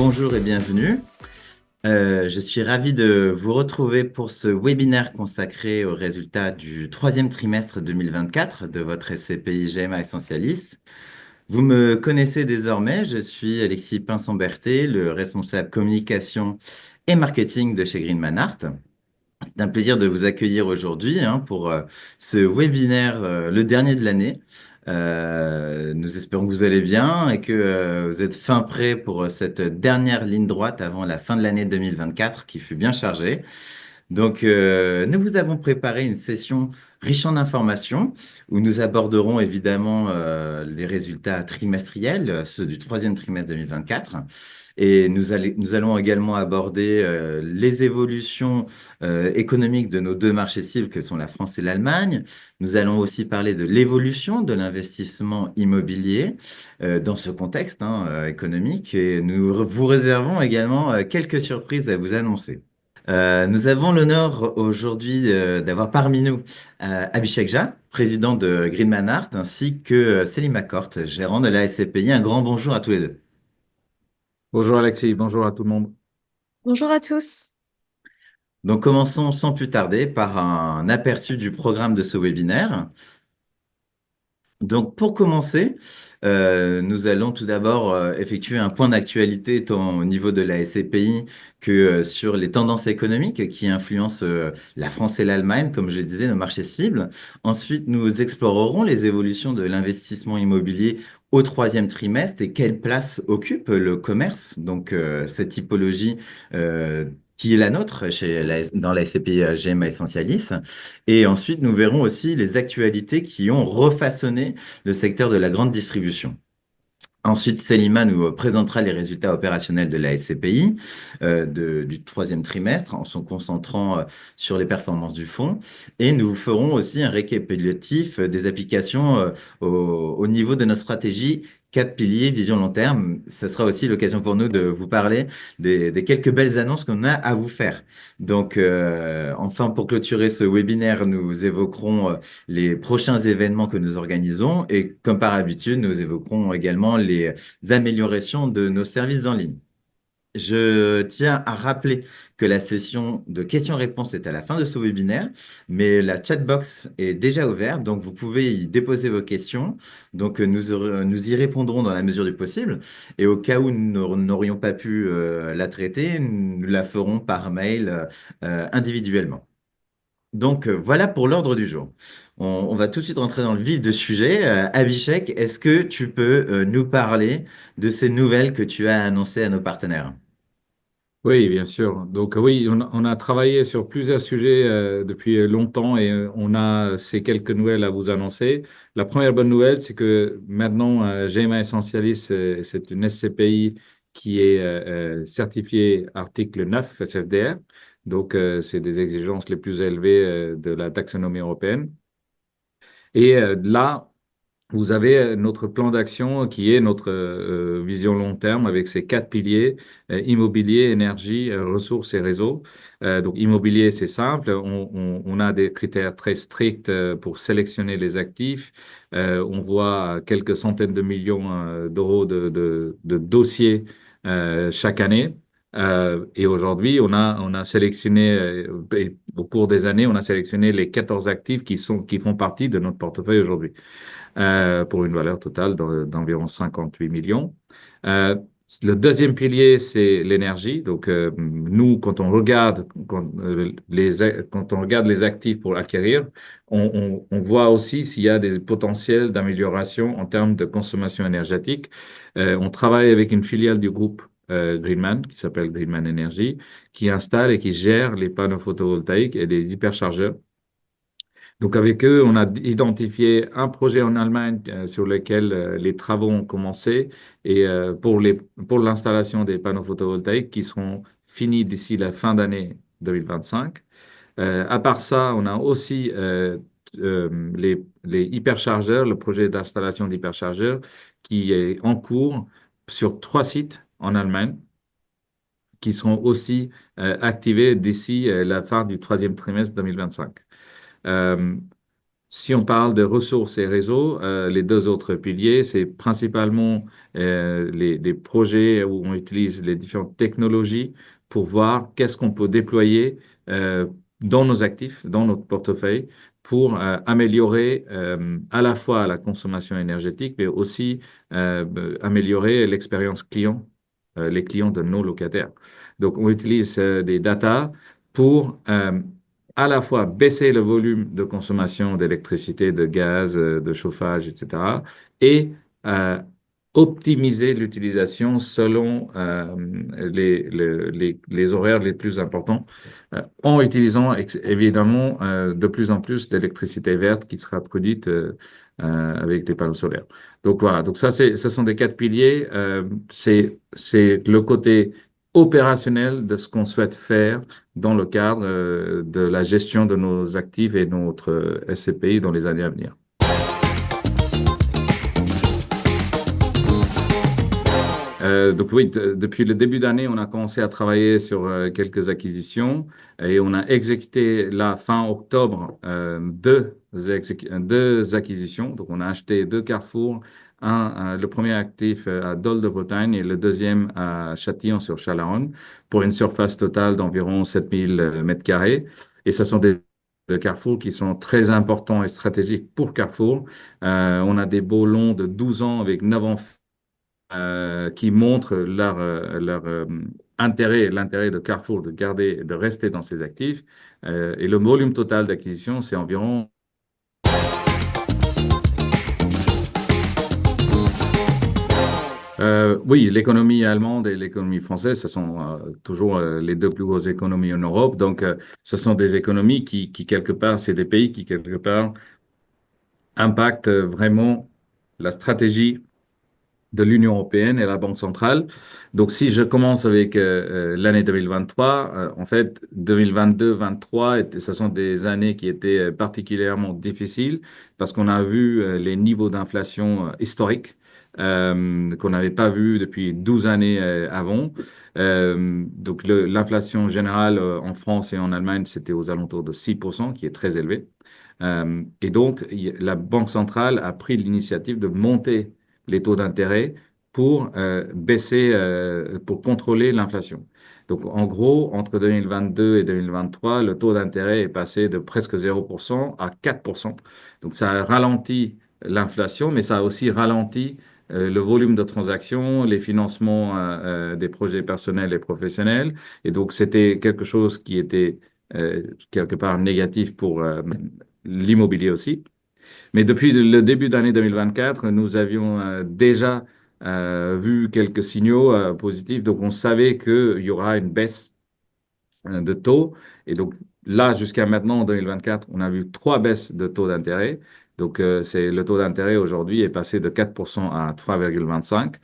Bonjour et bienvenue. Je suis ravi de vous retrouver pour ce webinaire consacré aux résultats du troisième trimestre 2024 de votre SCPI GMA Essentialis. Vous me connaissez désormais, je suis Alexis Pinson-Berthet, le responsable communication et marketing de chez Greenman Art. C'est un plaisir de vous accueillir aujourd'hui pour ce webinaire, le dernier de l'année. Nous espérons que vous allez bien et que vous êtes fin prêt pour cette dernière ligne droite avant la fin de l'année 2024 qui fut bien chargée. Donc, nous vous avons préparé une session riche en informations où nous aborderons évidemment les résultats trimestriels, ceux du troisième trimestre 2024. Et nous allons également aborder les évolutions économiques de nos deux marchés cibles que sont la France et l'Allemagne. Nous allons aussi parler de l'évolution de l'investissement immobilier dans ce contexte économique. Et nous vous réservons également quelques surprises à vous annoncer. Nous avons l'honneur aujourd'hui d'avoir parmi nous Abhishek Jha, président de Greenman Art, ainsi que Céline McCourt, gérant de la SCPI. Un grand bonjour à tous les deux. Bonjour Alexis, bonjour à tout le monde. Bonjour à tous. Donc commençons sans plus tarder par un aperçu du programme de ce webinaire. Donc, pour commencer, nous allons tout d'abord effectuer un point d'actualité tant au niveau de la SCPI que sur les tendances économiques qui influencent la France et l'Allemagne, comme je disais, nos marchés cibles. Ensuite, nous explorerons les évolutions de l'investissement immobilier au troisième trimestre et quelle place occupe le commerce, donc cette typologie qui est la nôtre dans la SCPI GMA Essentialis. Et ensuite, nous verrons aussi les actualités qui ont refaçonné le secteur de la grande distribution. Ensuite, Selima nous présentera les résultats opérationnels de la SCPI du troisième trimestre en se concentrant sur les performances du fonds. Et nous ferons aussi un récapitulatif des applications au niveau de notre stratégie. Quatre piliers, vision long terme. Ce sera aussi l'occasion pour nous de vous parler des quelques belles annonces qu'on a à vous faire. Donc, enfin, pour clôturer ce webinaire, nous évoquerons les prochains événements que nous organisons et comme par habitude, nous évoquerons également les améliorations de nos services en ligne. Je tiens à rappeler que la session de questions-réponses est à la fin de ce webinaire, mais la chatbox est déjà ouverte, donc vous pouvez y déposer vos questions. Donc nous y répondrons dans la mesure du possible. Et au cas où nous n'aurions pas pu la traiter, nous la ferons par mail individuellement. Donc voilà pour l'ordre du jour. On va tout de suite rentrer dans le vif du sujet. Abhishek, est-ce que tu peux nous parler de ces nouvelles que tu as annoncées à nos partenaires? Oui, bien sûr. Donc oui, on a travaillé sur plusieurs sujets depuis longtemps et on a ces quelques nouvelles à vous annoncer. La première bonne nouvelle, c'est que maintenant, GMA Essentialis, c'est une SCPI qui est certifiée article 9 SFDR. Donc, c'est des exigences les plus élevées de la taxonomie européenne. Et là, vous avez notre plan d'action qui est notre vision long terme avec ces quatre piliers, immobilier, énergie, ressources et réseaux. Donc immobilier, c'est simple, on a des critères très stricts pour sélectionner les actifs. On voit quelques centaines de millions d'euros de dossiers chaque année. Et aujourd'hui, on a sélectionné, et au cours des années, on a sélectionné les 14 actifs qui font partie de notre portefeuille aujourd'hui pour une valeur totale d'environ 58 millions. Euh, le deuxième pilier, c'est l'énergie. Donc, nous, quand on regarde les actifs pour acquérir, on voit aussi s'il y a des potentiels d'amélioration en termes de consommation énergétique. On travaille avec une filiale du groupe Greenman, qui s'appelle Greenman Energy, qui installe et qui gère les panneaux photovoltaïques et les hyperchargeurs. Donc avec eux, on a identifié un projet en Allemagne sur lequel les travaux ont commencé et pour l'installation des panneaux photovoltaïques qui seront finis d'ici la fin d'année 2025. À part ça, on a aussi les hyperchargeurs, le projet d'installation d'hyperchargeurs qui est en cours sur 3 sites en Allemagne qui seront aussi activés d'ici la fin du troisième trimestre 2025. Euh, Si on parle de ressources et réseaux, les deux autres piliers, c'est principalement les projets où on utilise les différentes technologies pour voir qu'est-ce qu'on peut déployer euh, dans nos actifs, dans notre portefeuille, pour améliorer à la fois la consommation énergétique, mais aussi améliorer l'expérience client, les clients de nos locataires. Donc, on utilise des data pour à la fois baisser le volume de consommation d'électricité, de gaz, de chauffage, etc., et euh, optimiser l'utilisation selon les horaires les plus importants, en utilisant évidemment de plus en plus d'électricité verte qui sera produite avec des panneaux solaires. Donc voilà, donc ça, ce sont des quatre piliers. C'est le côté opérationnel de ce qu'on souhaite faire dans le cadre de la gestion de nos actifs et notre SCPI dans les années à venir. Donc oui, depuis le début d'année, on a commencé à travailler sur quelques acquisitions et on a exécuté la fin octobre deux acquisitions. Donc on a acheté deux Carrefour, le premier actif à Dole de Bretagne et le deuxième à Châtillon-sur-Chalaronne pour une surface totale d'environ 7000 mètres carrés. Et ce sont des Carrefour qui sont très importants et stratégiques pour Carrefour. On a des beaux longs de 12 ans avec 9 ans qui montrent leur intérêt, l'intérêt de Carrefour de garder, de rester dans ses actifs. Et le volume total d'acquisition, c'est environ. Oui, l'économie allemande et l'économie française, ce sont toujours les deux plus grosses économies en Europe. Donc, ce sont des économies quelque part, c'est des pays qui, quelque part, impactent vraiment la stratégie de l'Union européenne et la Banque centrale. Donc, si je commence avec l'année 2023, en fait, 2022-23, ce sont des années qui étaient particulièrement difficiles parce qu'on a vu les niveaux d'inflation historiques qu'on n'avait pas vus depuis 12 années avant. Donc, l'inflation générale en France et en Allemagne, c'était aux alentours de 6%, qui est très élevé. Et donc, la Banque centrale a pris l'initiative de monter les taux d'intérêt pour baisser, pour contrôler l'inflation. Donc, en gros, entre 2022 et 2023, le taux d'intérêt est passé de presque 0% à 4%. Donc, ça a ralenti l'inflation, mais ça a aussi ralenti le volume de transactions, les financements des projets personnels et professionnels. Et donc, c'était quelque chose qui était quelque part négatif pour l'immobilier aussi. Mais depuis le début d'année 2024, nous avions déjà vu quelques signaux positifs. Donc, on savait qu'il y aura une baisse de taux. Et donc, là, jusqu'à maintenant, en 2024, on a vu trois baisses de taux d'intérêt. Donc, le taux d'intérêt aujourd'hui est passé de 4% à 3,25.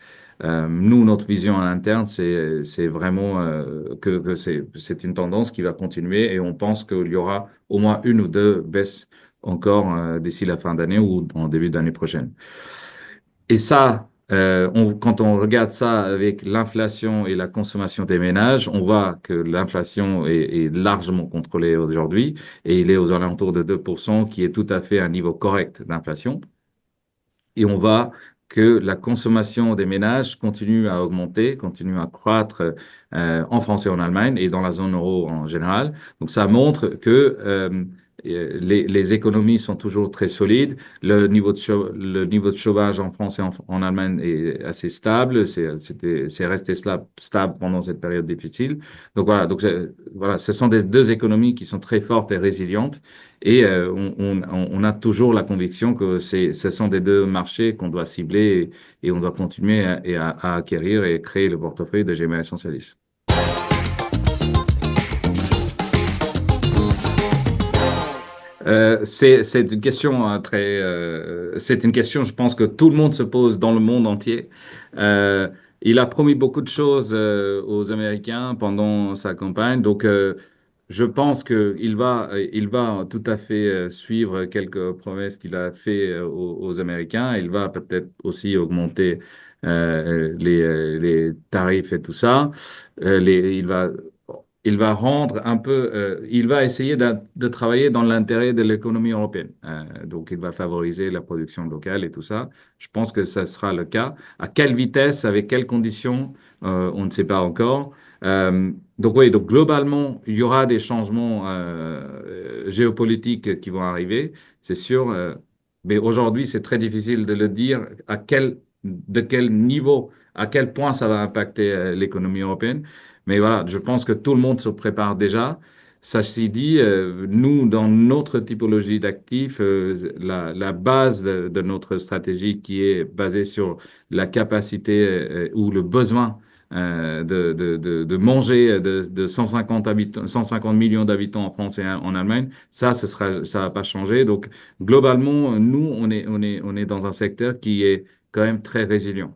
Nous, notre vision à l'interne, c'est vraiment que c'est une tendance qui va continuer et on pense qu'il y aura au moins une ou deux baisses encore d'ici la fin d'année ou en début d'année prochaine. Et ça, quand on regarde ça avec l'inflation et la consommation des ménages, on voit que l'inflation est largement contrôlée aujourd'hui et il est aux alentours de 2%, qui est tout à fait un niveau correct d'inflation. Et on voit que la consommation des ménages continue à augmenter, continue à croître en France et en Allemagne et dans la zone euro en général. Donc ça montre que les économies sont toujours très solides. Le niveau de chômage en France et en Allemagne est assez stable. C'est resté stable pendant cette période difficile. Donc voilà, voilà, ce sont des deux économies qui sont très fortes et résilientes. Et on a toujours la conviction que ce sont des deux marchés qu'on doit cibler et on doit continuer à acquérir et créer le portefeuille de GMA Essentialis. C'est une question c'est une question, je pense que tout le monde se pose dans le monde entier. Euh, il a promis beaucoup de choses aux Américains pendant sa campagne, donc je pense il va tout à fait suivre quelques promesses qu'il a fait aux Américains. Il va peut-être aussi augmenter les tarifs et tout ça. Il va il va rendre un peu, il va essayer de travailler dans l'intérêt de l'économie européenne. Donc, il va favoriser la production locale et tout ça. Je pense que ça sera le cas. À quelle vitesse, avec quelles conditions, on ne sait pas encore. Donc oui, donc globalement, il y aura des changements géopolitiques qui vont arriver, c'est sûr. Mais aujourd'hui, c'est très difficile de le dire de quel niveau, à quel point ça va impacter l'économie européenne. Mais voilà, je pense que tout le monde se prépare déjà. Ceci dit, nous, dans notre typologie d'actifs, la base de notre stratégie qui est basée sur la capacité ou le besoin de manger de 150 millions d'habitants en France et en Allemagne, ça va pas changer. Donc, globalement, nous, on est dans un secteur qui est quand même très résilient.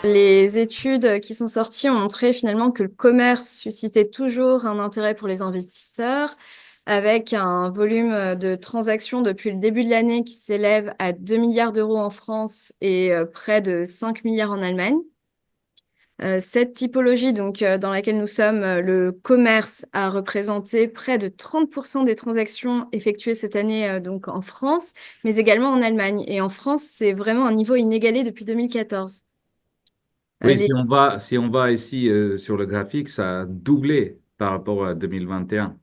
Les études qui sont sorties ont montré finalement que le commerce suscitait toujours un intérêt pour les investisseurs, avec un volume de transactions depuis le début de l'année qui s'élève à 2 milliards d'euros en France et près de 5 milliards en Allemagne. Cette typologie dans laquelle nous sommes, le commerce a représenté près de 30% des transactions effectuées cette année donc en France, mais également en Allemagne. Et en France, c'est vraiment un niveau inégalé depuis 2014. Oui, si on va ici sur le graphique, ça a doublé par rapport à 2021.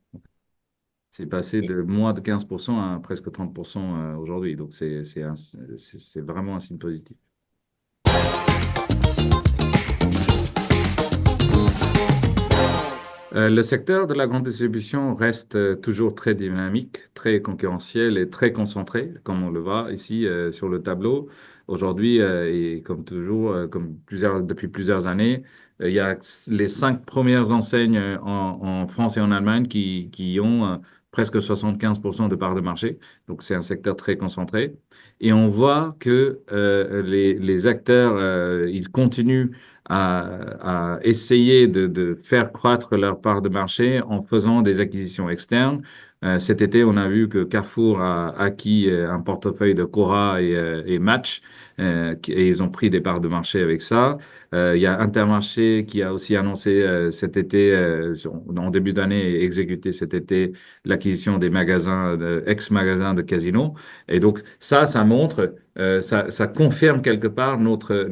C'est passé de moins de 15% à presque 30% aujourd'hui. Donc, c'est vraiment un signe positif. Le secteur de la grande distribution reste toujours très dynamique, très concurrentiel et très concentré, comme on le voit ici sur le tableau. Aujourd'hui, et comme toujours, depuis plusieurs années, il y a les 5 premières enseignes en France et en Allemagne qui ont presque 75% de part de marché. Donc, c'est un secteur très concentré. Et on voit que les acteurs, ils continuent à essayer de faire croître leur part de marché en faisant des acquisitions externes. Cet été, on a vu que Carrefour a acquis un portefeuille de Cora et Match, et ils ont pris des parts de marché avec ça. Il y a Intermarché qui a aussi annoncé cet été, en début d'année, et exécuté cet été l'acquisition des magasins, ex-magasins de Casino. Et donc ça montre, ça confirme quelque part notre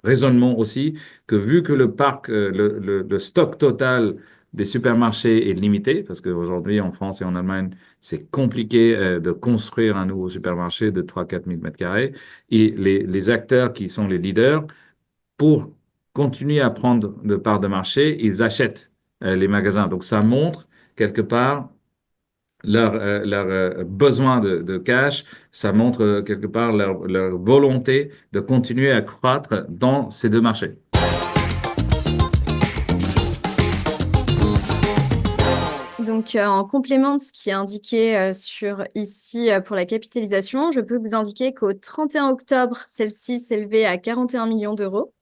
raisonnement aussi, que vu que le parc, le stock total des supermarchés est limité, parce qu'aujourd'hui en France et en Allemagne, c'est compliqué de construire un nouveau supermarché de 3-4 000 mètres carrés, et les acteurs qui sont les leaders, pour continuer à prendre de parts de marché, ils achètent les magasins. Donc ça montre quelque part leur besoin de cash, ça montre quelque part leur volonté de continuer à croître dans ces deux marchés. Donc, en complément de ce qui est indiqué sur ici pour la capitalisation, je peux vous indiquer qu'au 31 octobre, celle-ci s'élevait à 41 millions d'euros.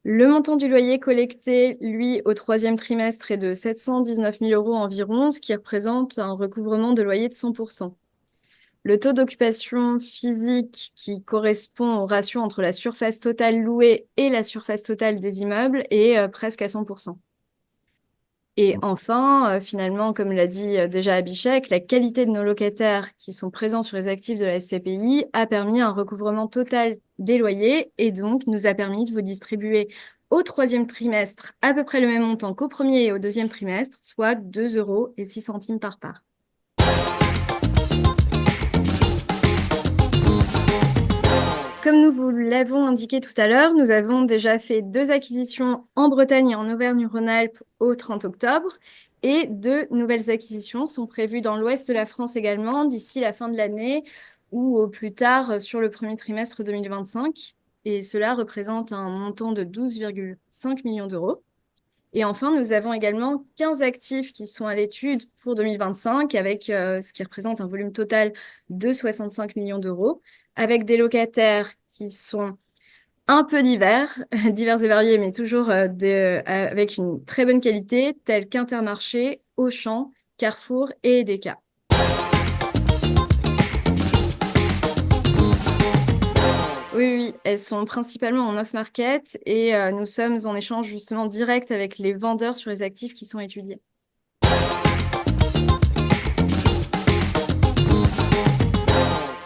Le montant du loyer collecté, lui, au troisième trimestre, est de 719 000 euros environ, ce qui représente un recouvrement de loyer de 100%. Le taux d'occupation physique qui correspond au ratio entre la surface totale louée et la surface totale des immeubles est presque à 100%. Et enfin, finalement, comme l'a dit déjà Abhishek, la qualité de nos locataires qui sont présents sur les actifs de la SCPI a permis un recouvrement total des loyers et donc nous a permis de vous distribuer au troisième trimestre à peu près le même montant qu'au premier et au deuxième trimestre, soit 2,06 € par part. Comme nous vous l'avons indiqué tout à l'heure, nous avons déjà fait 2 acquisitions en Bretagne et en Auvergne-Rhône-Alpes au 30 octobre et 2 nouvelles acquisitions sont prévues dans l'ouest de la France également d'ici la fin de l'année ou au plus tard sur le premier trimestre 2025. Et cela représente un montant de 12,5 millions d'euros. Et enfin, nous avons également 15 actifs qui sont à l'étude pour 2025 avec ce qui représente un volume total de 65 millions d'euros, avec des locataires qui sont un peu divers et variés, mais toujours avec une très bonne qualité, tels qu'Intermarché, Auchan, Carrefour et Edeka. Oui, elles sont principalement en off-market et nous sommes en échange justement direct avec les vendeurs sur les actifs qui sont étudiés.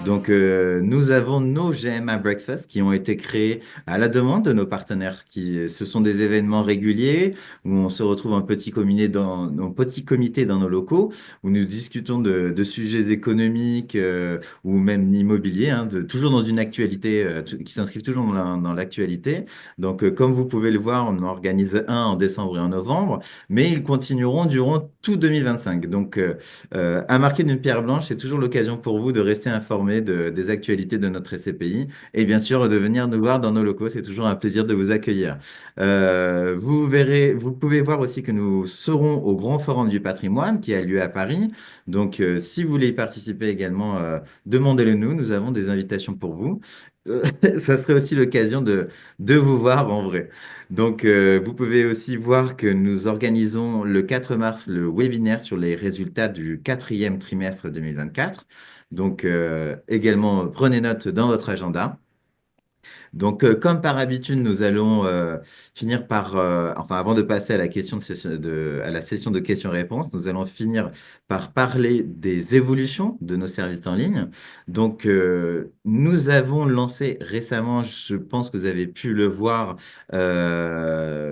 Donc, nous avons nos GMA Breakfast qui ont été créés à la demande de nos partenaires. Ce sont des événements réguliers où on se retrouve en petit comité dans nos locaux, où nous discutons de sujets économiques ou même immobiliers, hein, toujours dans une actualité qui s'inscrivent toujours dans l'actualité. Donc, comme vous pouvez le voir, on en organise un en décembre et en novembre, mais ils continueront durant tout 2025. Donc, à marquer d'une pierre blanche, c'est toujours l'occasion pour vous de rester informé des actualités de notre SCPI et bien sûr de venir nous voir dans nos locaux. C'est toujours un plaisir de vous accueillir. Vous verrez, vous pouvez voir aussi que nous serons au Grand Forum du patrimoine qui a lieu à Paris. Donc, si vous voulez y participer également, demandez-le nous. Nous avons des invitations pour vous. Ça serait aussi l'occasion de vous voir en vrai. Donc, vous pouvez aussi voir que nous organisons le 4 mars le webinaire sur les résultats du quatrième trimestre 2024. Donc, également, prenez note dans votre agenda. Donc, comme par habitude, nous allons finir par, enfin, avant de passer à la à la session de questions-réponses, nous allons finir par parler des évolutions de nos services en ligne. Donc, nous avons lancé récemment, je pense que vous avez pu le voir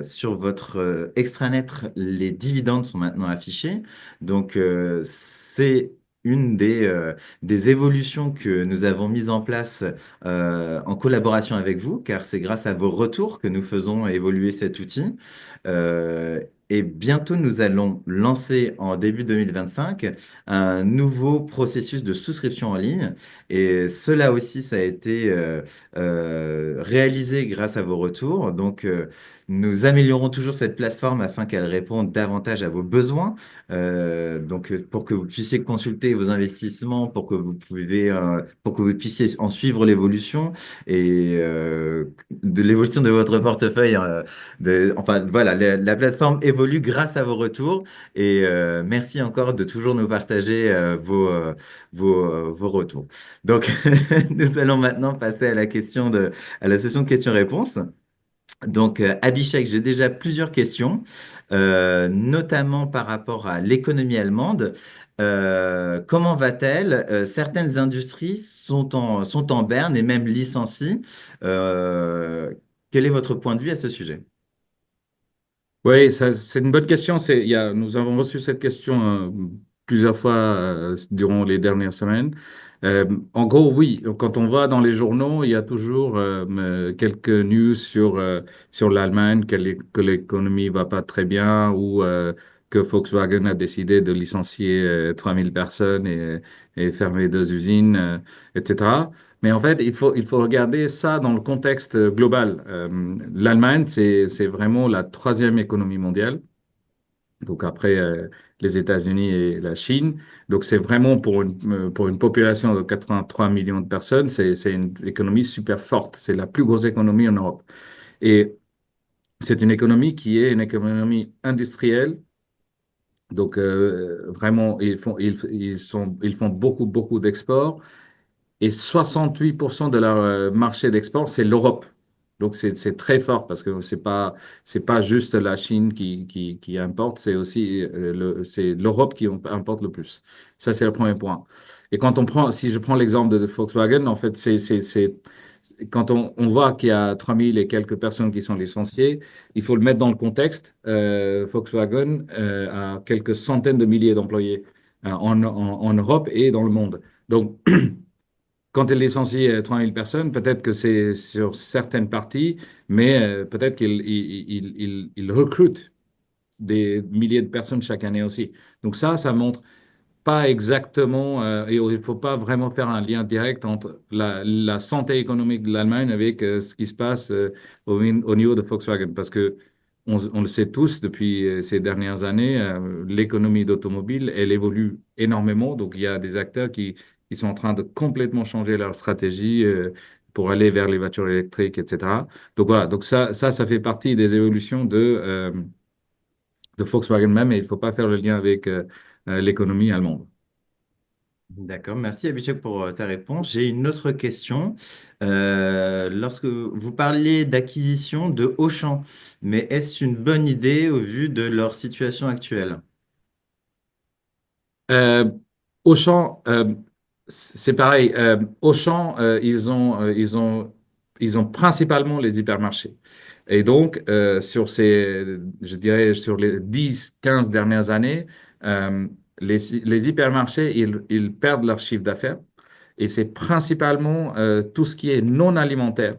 sur votre extranet, les dividendes sont maintenant affichés. Donc, c'est une des évolutions que nous avons mises en place en collaboration avec vous, car c'est grâce à vos retours que nous faisons évoluer cet outil. Et bientôt, nous allons lancer en début 2025 un nouveau processus de souscription en ligne. Et cela aussi, ça a été réalisé grâce à vos retours. Donc, nous améliorons toujours cette plateforme afin qu'elle réponde davantage à vos besoins. Donc, pour que vous puissiez consulter vos investissements, pour que vous puissiez en suivre l'évolution et de l'évolution de votre portefeuille. Enfin, voilà, la plateforme évolue grâce à vos retours et merci encore de toujours nous partager vos retours. Donc, nous allons maintenant passer à la session de questions-réponses. Donc, Abhishek, j'ai déjà plusieurs questions, notamment par rapport à l'économie allemande. Comment va-t-elle? Certaines industries sont en berne et même licencient. Euh, Quel est votre point de vue à ce sujet? Oui, ça, c'est une bonne question. Nous avons reçu cette question plusieurs fois durant les dernières semaines. En gros, oui, quand on va dans les journaux, il y a toujours quelques news sur l'Allemagne, que l'économie va pas très bien ou que Volkswagen a décidé de licencier 3000 personnes et fermer deux usines, etc. Mais en fait, il faut regarder ça dans le contexte global. L'Allemagne, c'est vraiment la troisième économie mondiale, donc après les États-Unis et la Chine. Donc c'est vraiment pour une population de 83 millions de personnes, c'est une économie super forte. C'est la plus grosse économie en Europe. Et c'est une économie qui est une économie industrielle. Donc vraiment, ils font beaucoup, beaucoup d'exports. Et 68% de leur marché d'export, c'est l'Europe. Donc, c'est très fort parce que c'est pas juste la Chine qui importe, c'est aussi c'est l'Europe qui importe le plus. Ça, c'est le premier point. Et si je prends l'exemple de Volkswagen, en fait, quand on voit qu'il y a 3000 et quelques personnes qui sont licenciées, il faut le mettre dans le contexte. Volkswagen a quelques centaines de milliers d'employés en Europe et dans le monde. Donc, quand elle licencie 3000 personnes, peut-être que c'est sur certaines parties, mais peut-être qu'il recrute des milliers de personnes chaque année aussi. Donc ça montre pas exactement, et il ne faut pas vraiment faire un lien direct entre la santé économique de l'Allemagne avec ce qui se passe au niveau de Volkswagen, parce que on le sait tous depuis ces dernières années, l'économie d'automobile, elle évolue énormément, donc il y a des acteurs qui sont en train de complètement changer leur stratégie pour aller vers les voitures électriques, etc. Donc voilà, donc ça fait partie des évolutions de Volkswagen même, et il ne faut pas faire le lien avec l'économie allemande. D'accord, merci Abhishek pour ta réponse. J'ai une autre question. Lorsque vous parliez d'acquisition de Auchan, mais est-ce une bonne idée au vu de leur situation actuelle? Euh, Auchan, c'est pareil. Auchan, ils ont principalement les hypermarchés. Et donc, je dirais, sur les 10, 15 dernières années, euh, les hypermarchés, ils perdent leur chiffre d'affaires. Et c'est principalement tout ce qui est non alimentaire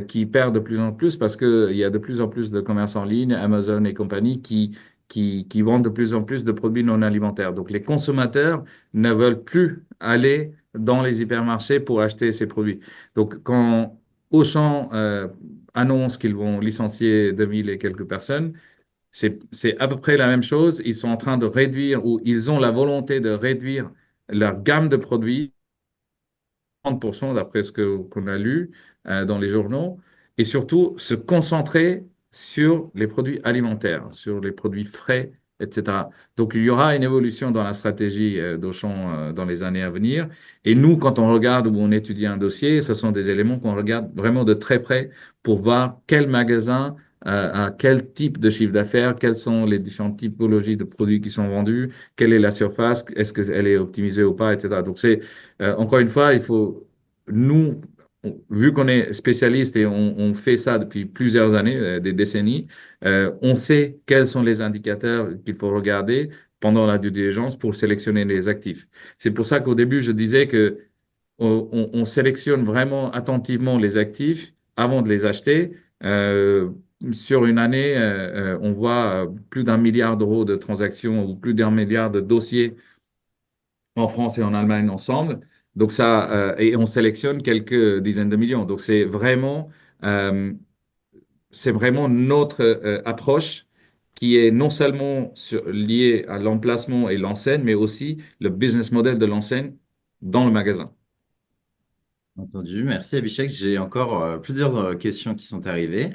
qui perd de plus en plus parce qu'il y a de plus en plus de commerces en ligne, Amazon et compagnie, qui vendent de plus en plus de produits non alimentaires. Donc les consommateurs ne veulent plus aller dans les hypermarchés pour acheter ces produits. Donc quand Auchan annonce qu'ils vont licencier 2000 et quelques personnes, c'est à peu près la même chose. Ils sont en train de réduire ou ils ont la volonté de réduire leur gamme de produits 30% d'après ce qu'on a lu dans les journaux, et surtout se concentrer sur les produits alimentaires, sur les produits frais, etc. Donc il y aura une évolution dans la stratégie d'Auchan dans les années à venir. Et nous, quand on regarde ou on étudie un dossier, ce sont des éléments qu'on regarde vraiment de très près pour voir quel magasin a quel type de chiffre d'affaires, quelles sont les différentes typologies de produits qui sont vendus, quelle est la surface, est-ce qu'elle est optimisée ou pas, etc. Donc c'est encore une fois, il faut, nous, vu qu'on est spécialiste et on fait ça depuis plusieurs années, des décennies, on sait quels sont les indicateurs qu'il faut regarder pendant la due diligence pour sélectionner les actifs. C'est pour ça qu'au début, je disais que on sélectionne vraiment attentivement les actifs avant de les acheter. Euh, sur une année, on voit plus d'1 milliard d'euros de transactions ou plus d'1 milliard de dossiers en France et en Allemagne ensemble. Donc ça, et on sélectionne quelques dizaines de millions. Donc euh, c'est vraiment notre approche qui est non seulement liée à l'emplacement et l'enseigne, mais aussi le business model de l'enseigne dans le magasin. Entendu, merci Abhishek. J'ai encore plusieurs questions qui sont arrivées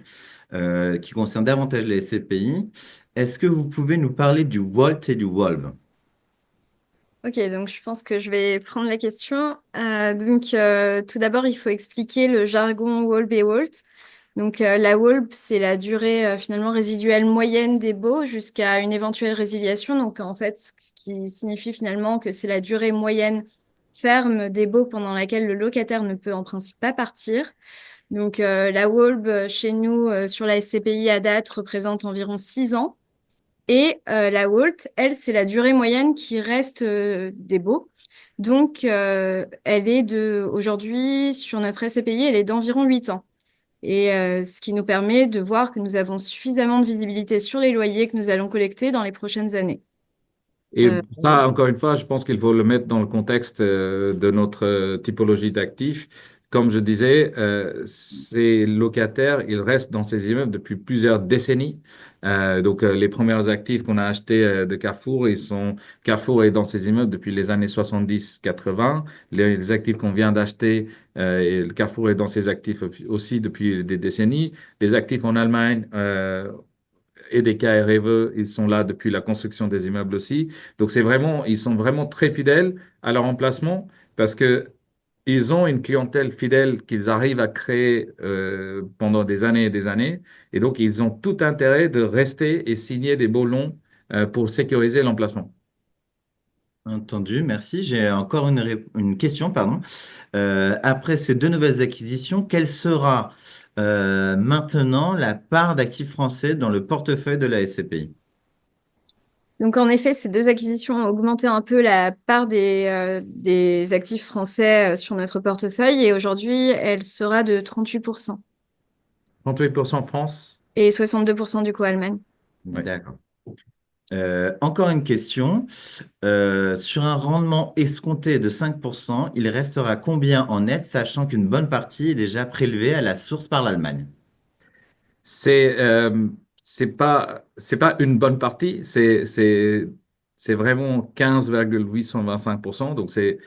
qui concernent davantage les SCPI. Est-ce que vous pouvez nous parler du WALT et du WALB? Ok, donc je pense que je vais prendre la question. Tout d'abord, il faut expliquer le jargon WOLB et WALT. La WOLB, c'est la durée finalement résiduelle moyenne des baux jusqu'à une éventuelle résiliation. Donc, en fait, ce qui signifie finalement que c'est la durée moyenne ferme des baux pendant laquelle le locataire ne peut en principe pas partir. La WOLB, chez nous, sur la SCPI à date, représente environ 6 ans. Et la WALT, elle, c'est la durée moyenne qui reste des baux. Elle est aujourd'hui, sur notre SCPI, elle est d'environ 8 ans. Et ce qui nous permet de voir que nous avons suffisamment de visibilité sur les loyers que nous allons collecter dans les prochaines années. Et Euh, ça, encore une fois, je pense qu'il faut le mettre dans le contexte de notre typologie d'actifs. Comme je disais, ces locataires, ils restent dans ces immeubles depuis plusieurs décennies. Les premiers actifs qu'on a achetés de Carrefour, Carrefour est dans ces immeubles depuis les années 70-80. Les actifs qu'on vient d'acheter, et le Carrefour est dans ces actifs aussi depuis des décennies. Les actifs en Allemagne, et des KREV, ils sont là depuis la construction des immeubles aussi. Donc ils sont vraiment très fidèles à leur emplacement parce que ils ont une clientèle fidèle qu'ils arrivent à créer pendant des années et des années. Et donc, ils ont tout intérêt de rester et signer des baux longs pour sécuriser l'emplacement. Entendu, merci. J'ai encore une question, pardon. Après ces deux nouvelles acquisitions, quelle sera maintenant la part d'actifs français dans le portefeuille de la SCPI? en effet, ces deux acquisitions ont augmenté un peu la part des actifs français sur notre portefeuille et aujourd'hui, elle sera de 38% 38% France. et 62% du coup Allemagne. Ouais. D'accord. Encore une question. Sur un rendement escompté de 5%, il restera combien en net, sachant qu'une bonne partie est déjà prélevée à la source par l'Allemagne? C'est c'est pas une bonne partie, c'est vraiment 15,825%. Donc c'est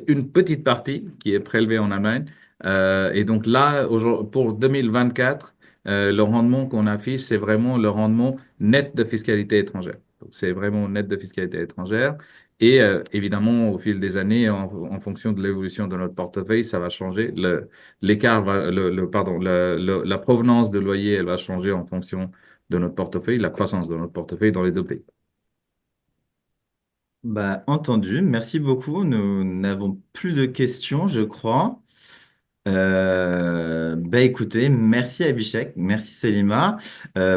une petite partie qui est prélevée en Allemagne. Et donc là, pour 2024, le rendement qu'on affiche, c'est vraiment le rendement net de fiscalité étrangère. Donc c'est vraiment net de fiscalité étrangère. Et évidemment, au fil des années, en fonction de l'évolution de notre portefeuille, ça va changer. L'écart pardon, la provenance de loyer, elle va changer en fonction de notre portefeuille, la croissance de notre portefeuille dans les deux pays. Bah, entendu. Merci beaucoup. Nous n'avons plus de questions, je crois. Bah écoutez, merci Abhishek, merci Selima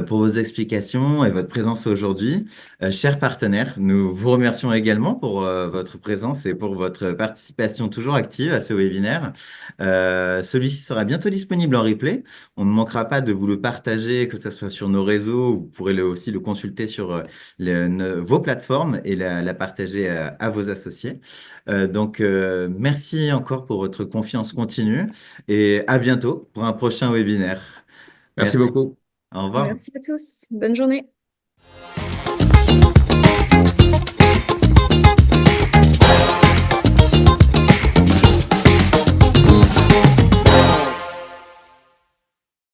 pour vos explications et votre présence aujourd'hui. Chers partenaires, nous vous remercions également pour votre présence et pour votre participation toujours active à ce webinaire. Celui-ci sera bientôt disponible en replay. On ne manquera pas de vous le partager, que ce soit sur nos réseaux. Vous pourrez aussi le consulter sur vos plateformes et la partager à vos associés. Merci encore pour votre confiance continue et à bientôt pour un prochain webinaire. Merci Merci. beaucoup. Au revoir. Merci à tous. Bonne journée.